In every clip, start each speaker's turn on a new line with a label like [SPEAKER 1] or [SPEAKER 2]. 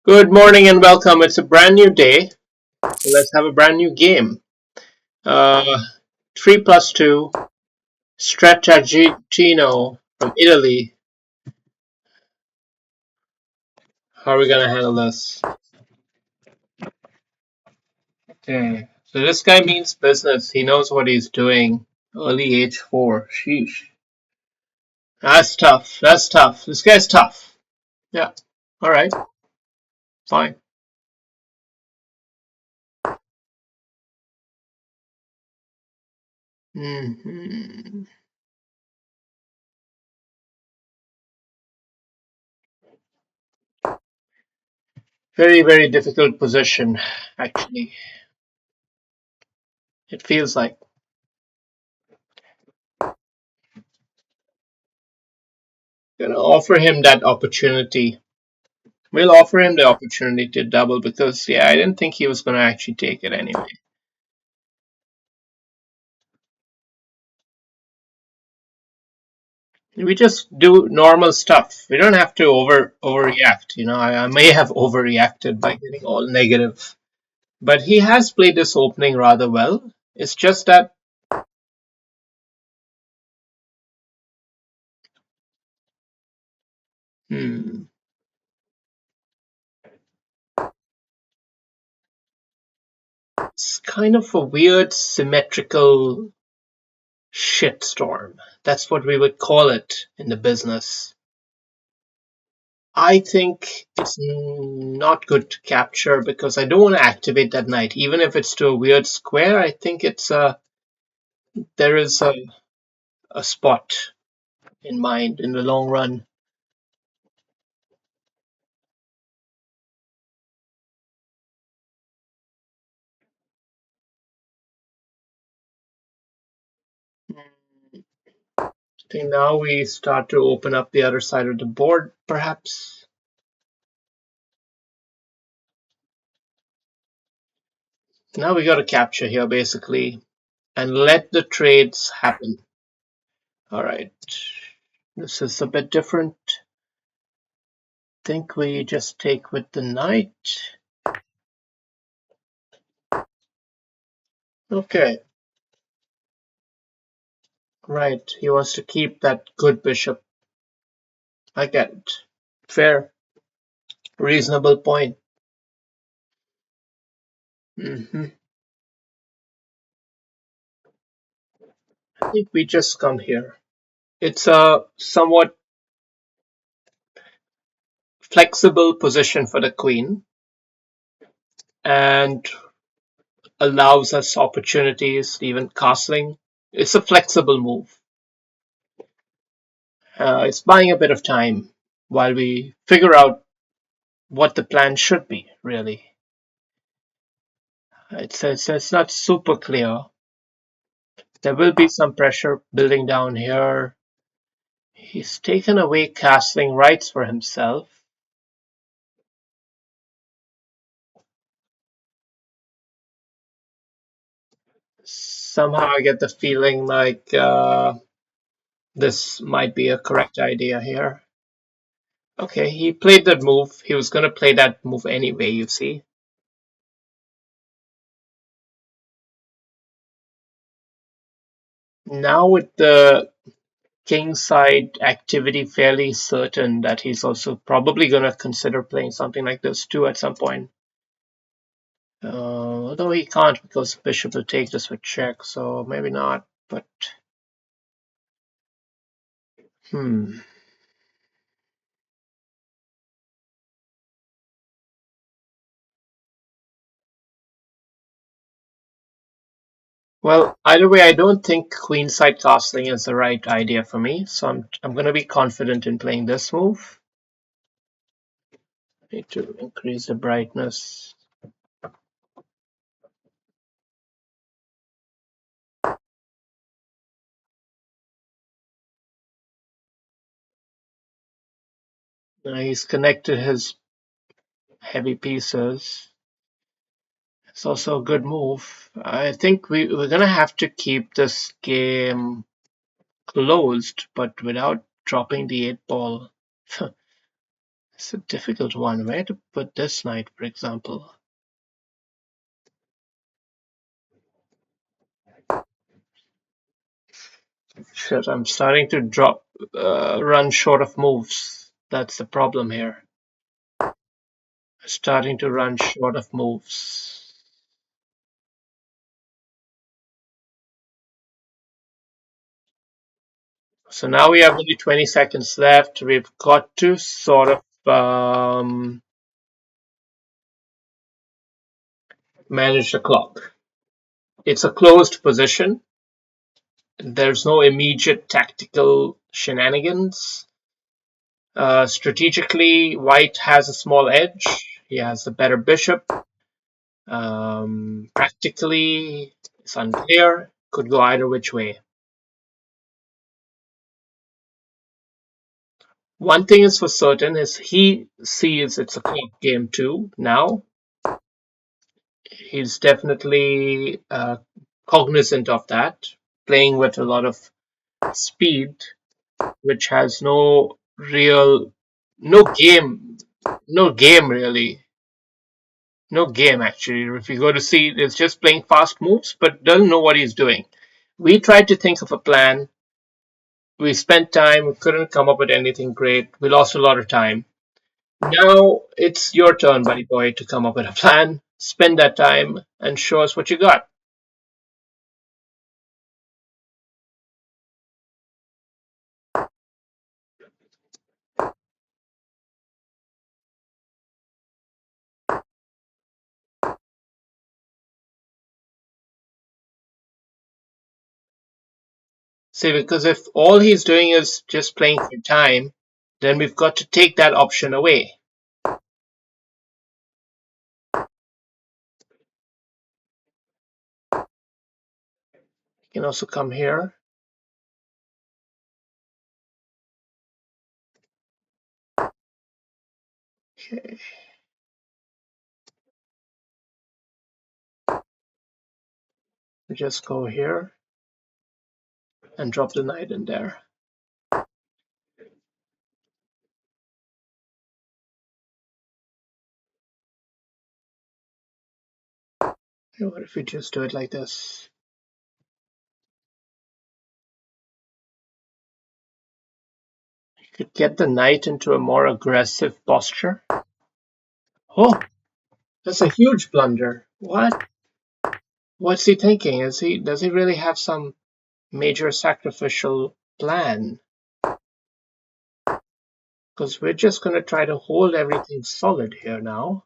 [SPEAKER 1] Good morning and welcome. It's a brand new day, so let's have a brand new game. Uh, 3 plus 2, Strataggino from Italy. How are we going to handle this? Okay, so this guy means business. He knows what he's doing. Early age 4. Sheesh. That's tough. That's tough. This guy's tough. Yeah. Alright. Fine. hmm Very, very difficult position, actually. It feels like. Gonna offer him that opportunity. We'll offer him the opportunity to double because, yeah, I didn't think he was going to actually take it anyway. We just do normal stuff. We don't have to overreact. I may have overreacted by getting all negative, but he has played this opening rather well. It's just that hmm, it's kind of a weird symmetrical shitstorm. That's what we would call it in the business. I think it's not good to capture because I don't want to activate that knight, even if it's to a weird square. I think there is a spot in mind in the long run. I think now we start to open up the other side of the board, perhaps. Now we got to capture here, basically, and let the trades happen. All right, this is a bit different. Think we just take with the knight. Okay, right. He wants to keep that good bishop. I get it. Fair, reasonable point. hmm I think we just come here. It's a somewhat flexible position for the queen and allows us opportunities, even castling. It's a flexible move. It's buying a bit of time while we figure out what the plan should be, really. It's not super clear. There will be some pressure building down here. He's taken away castling rights for himself. Somehow I get the feeling like this might be a correct idea here. Okay, he played that move. He was going to play that move anyway, you see. Now with the king side activity fairly certain that he's also probably going to consider playing something like this too at some point. Although he can't because bishop will take this with check, so maybe not, but hmm. Well, either way, I don't think queenside castling is the right idea for me, so I'm going to be confident in playing this move. Need to increase the brightness. He's connected his heavy pieces. It's also a good move. I think we're going to have to keep this game closed, but without dropping the 8 ball. It's a difficult one. Where to put this knight, for example? Shit, I'm starting to run short of moves. That's the problem here. Starting to run short of moves. So now we have only 20 seconds left. We've got to sort of manage the clock. It's a closed position. There's no immediate tactical shenanigans. Strategically, White has a small edge. He has the better bishop. Practically, it's unclear. Could go either which way. One thing is for certain is he sees it's a clock game too now. He's definitely cognizant of that, playing with a lot of speed, which has no game, no game really. No game actually. If you go to see, it's just playing fast moves, but doesn't know what he's doing. We tried to think of a plan. We spent time, we couldn't come up with anything great. We lost a lot of time. Now it's your turn, buddy boy, to come up with a plan. Spend that time and show us what you got. See, because if all he's doing is just playing for time, then we've got to take that option away. You can also come here. Okay. Just go here and drop the knight in there. What if we just do it like this? You could get the knight into a more aggressive posture. Oh, that's a huge blunder. What? What's he thinking? Does he really have some major sacrificial plan? Because we're just going to try to hold everything solid here now.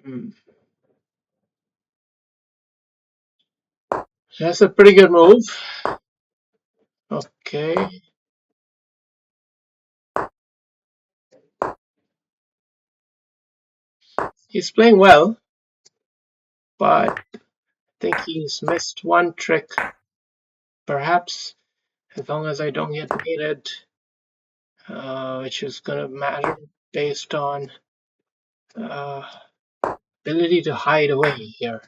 [SPEAKER 1] Hmm. That's a pretty good move. Okay. He's playing well, but I think he's missed one trick. Perhaps, as long as I don't get mated, which is going to matter based on uh, ability to hide away here.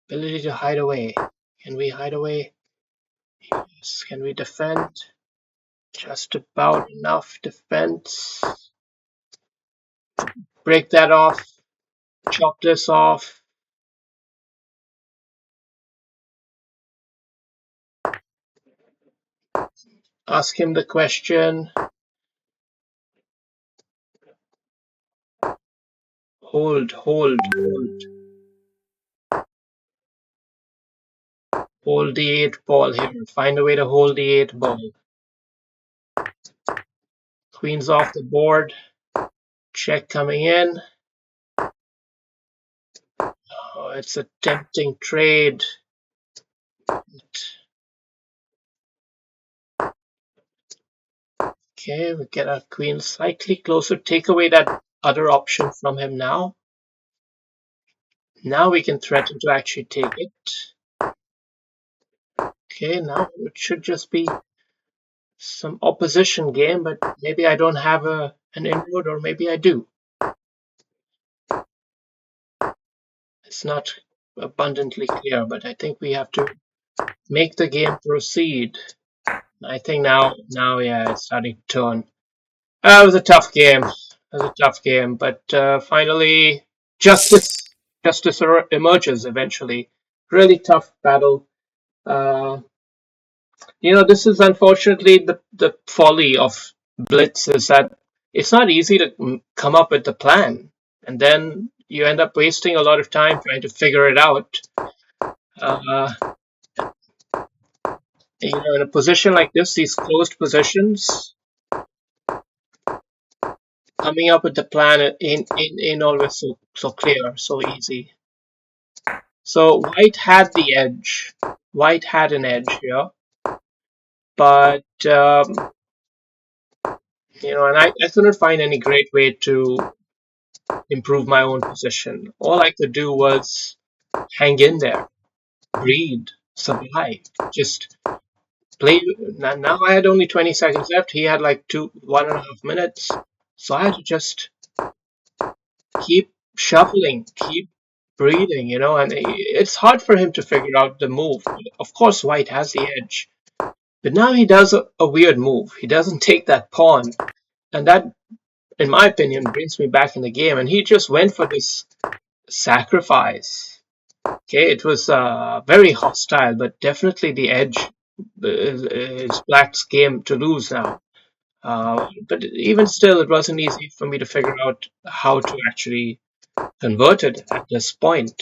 [SPEAKER 1] Ability to hide away. Can we hide away? Yes. Can we defend? Just about enough defense. Break that off. Chop this off. Ask him the question. Hold, hold, hold. Hold the 8 ball here. Find a way to hold the 8 ball. Queen's off the board. Check coming in. Oh, it's a tempting trade. Okay, we get our queen slightly closer. Take away that other option from him now. Now we can threaten to actually take it. Okay, now it should just be some opposition game, but maybe I don't have an inroad, or maybe I do. It's not abundantly clear, but I think we have to make the game proceed. I think now, yeah, it's starting to turn. It was a tough game. But finally, justice emerges eventually. Really tough battle. Uh, this is unfortunately the folly of Blitz, is that it's not easy to come up with the plan, and then you end up wasting a lot of time trying to figure it out. Uh, in a position like this, these closed positions, coming up with the plan ain't always so clear, so easy. So White had the edge. White had an edge here, but and I couldn't find any great way to improve my own position. All I could do was hang in there, breathe, survive, just play. Now I had only 20 seconds left. He had like 1.5 minutes, so I had to just keep shuffling, keep breathing, and it's hard for him to figure out the move. Of course, White has the edge, but now he does a weird move. He doesn't take that pawn, and that, in my opinion, brings me back in the game. And he just went for this sacrifice. Okay, it was very hostile, but definitely the edge is Black's game to lose now. But even still, it wasn't easy for me to figure out how to actually convert it at this point.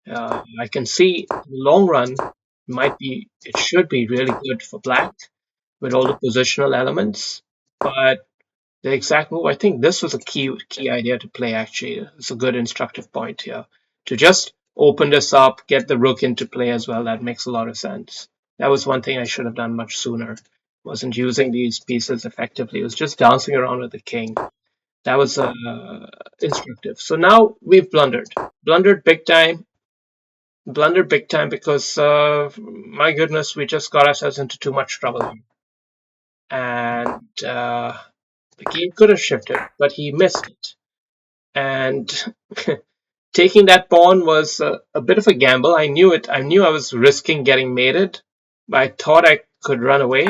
[SPEAKER 1] I can see in the long run, it should be really good for Black with all the positional elements, but the exact move, I think this was a key idea to play, actually. It's a good instructive point here. To just open this up, get the rook into play as well, that makes a lot of sense. That was one thing I should have done much sooner. Wasn't using these pieces effectively. It was just dancing around with the king. That was instructive. So now we've blundered. Blundered big time. Blundered big time because, my goodness, we just got ourselves into too much trouble. And the game could have shifted, but he missed it. And taking that pawn was a bit of a gamble. I knew it. I knew I was risking getting mated, but I thought I could run away.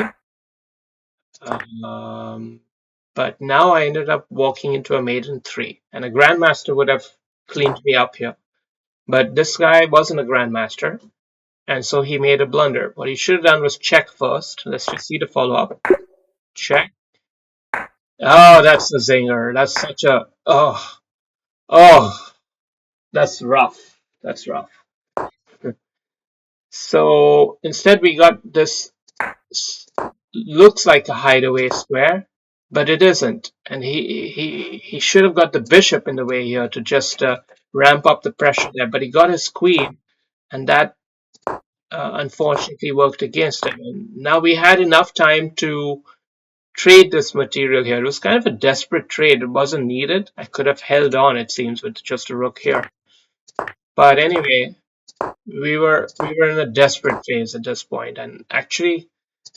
[SPEAKER 1] But now I ended up walking into a mate in 3, and a grandmaster would have cleaned me up here. But this guy wasn't a grandmaster, and so he made a blunder. What he should have done was check first. Let's just see the follow-up. Check. Oh, that's a zinger. That's such a... Oh, that's rough. That's rough. So instead we got this, looks like a hideaway square, but it isn't. And he should have got the bishop in the way here to just ramp up the pressure there, but he got his queen, and that unfortunately worked against him. And now we had enough time to trade this material here. It was kind of a desperate trade. It wasn't needed. I could have held on, it seems, with just a rook here. But anyway, we were in a desperate phase at this point, and actually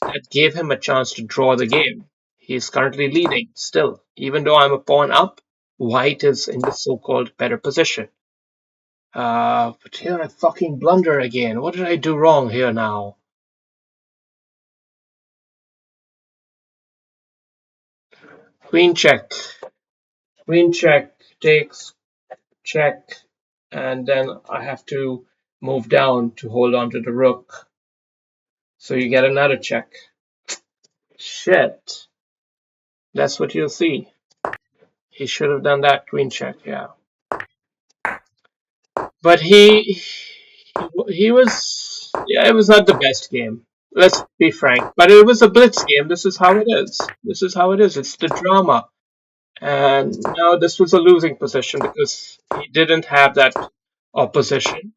[SPEAKER 1] that gave him a chance to draw the game. He's currently leading still. Even though I'm a pawn up, White is in the so-called better position. But here I fucking blunder again. What did I do wrong here now? Queen check. Queen check takes check, and then I have to move down to hold on to the rook. So you get another check. Shit. That's what you'll see. He should have done that queen check, yeah. But he was, yeah, it was not the best game. Let's be frank. But it was a blitz game. This is how it is. This is how it is. It's the drama. And now this was a losing position because he didn't have that opposition,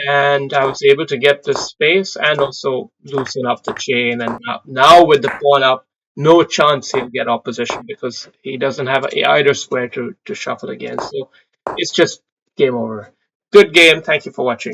[SPEAKER 1] and I was able to get the space and also loosen up the chain. And now with the pawn up, no chance he'll get opposition because he doesn't have either square to shuffle against. So it's just game over. Good game. Thank you for watching.